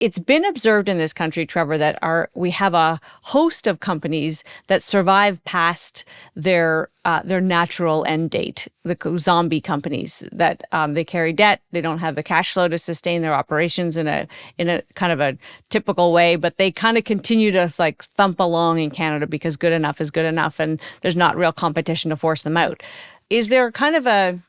it's been observed in this country, Trevor, that we have a host of companies that survive past their natural end date. The zombie companies that they carry debt, they don't have the cash flow to sustain their operations in a kind of a typical way, but they kind of continue to like thump along in Canada because good enough is good enough, and there's not real competition to force them out. Is there kind of a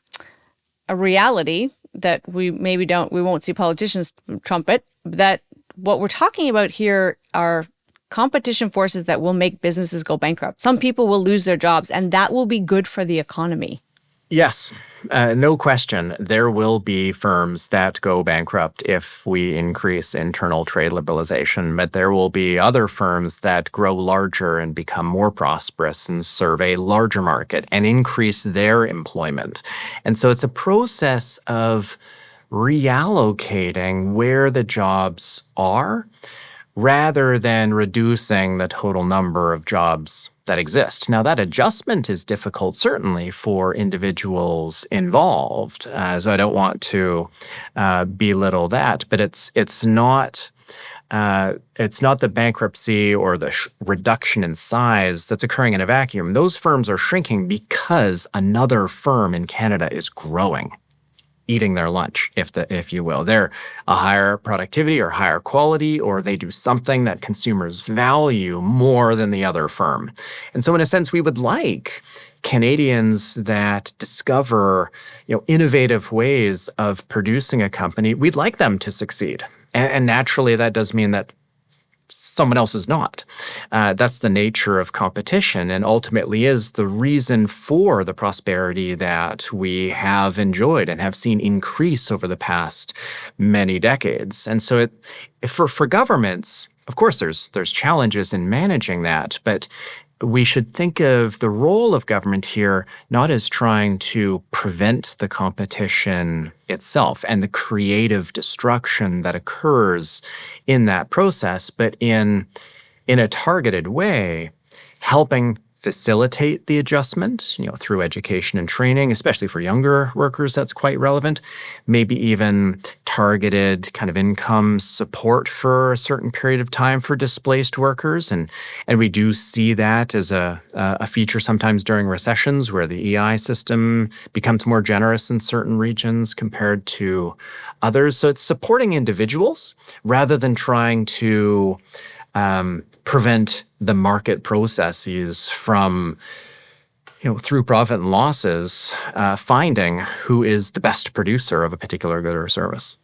reality that we won't see politicians trumpet, that what we're talking about here are competition forces that will make businesses go bankrupt? Some people will lose their jobs, and that will be good for the economy. Yes, no question. There will be firms that go bankrupt if we increase internal trade liberalization, but there will be other firms that grow larger and become more prosperous and serve a larger market and increase their employment. And so it's a process of reallocating where the jobs are rather than reducing the total number of jobs that exist. Now, that adjustment is difficult, certainly, for individuals involved, so I don't want to belittle that, but it's not the bankruptcy or the reduction in size that's occurring in a vacuum. Those firms are shrinking because another firm in Canada is growing, eating their lunch, if you will. They're a higher productivity or higher quality, or they do something that consumers value more than the other firm. And so in a sense, we would like Canadians that discover, innovative ways of producing a company, we'd like them to succeed. And naturally, that does mean that someone else is not. That's the nature of competition, and ultimately is the reason for the prosperity that we have enjoyed and have seen increase over the past many decades. And so for governments, of course, there's challenges in managing that, but we should think of the role of government here not as trying to prevent the competition itself and the creative destruction that occurs in that process, but in a targeted way, helping facilitate the adjustment, through education and training, especially for younger workers, that's quite relevant. Maybe even targeted kind of income support for a certain period of time for displaced workers. And we do see that as a feature sometimes during recessions where the EI system becomes more generous in certain regions compared to others. So it's supporting individuals rather than trying to prevent the market processes from, through profit and losses, finding who is the best producer of a particular good or service.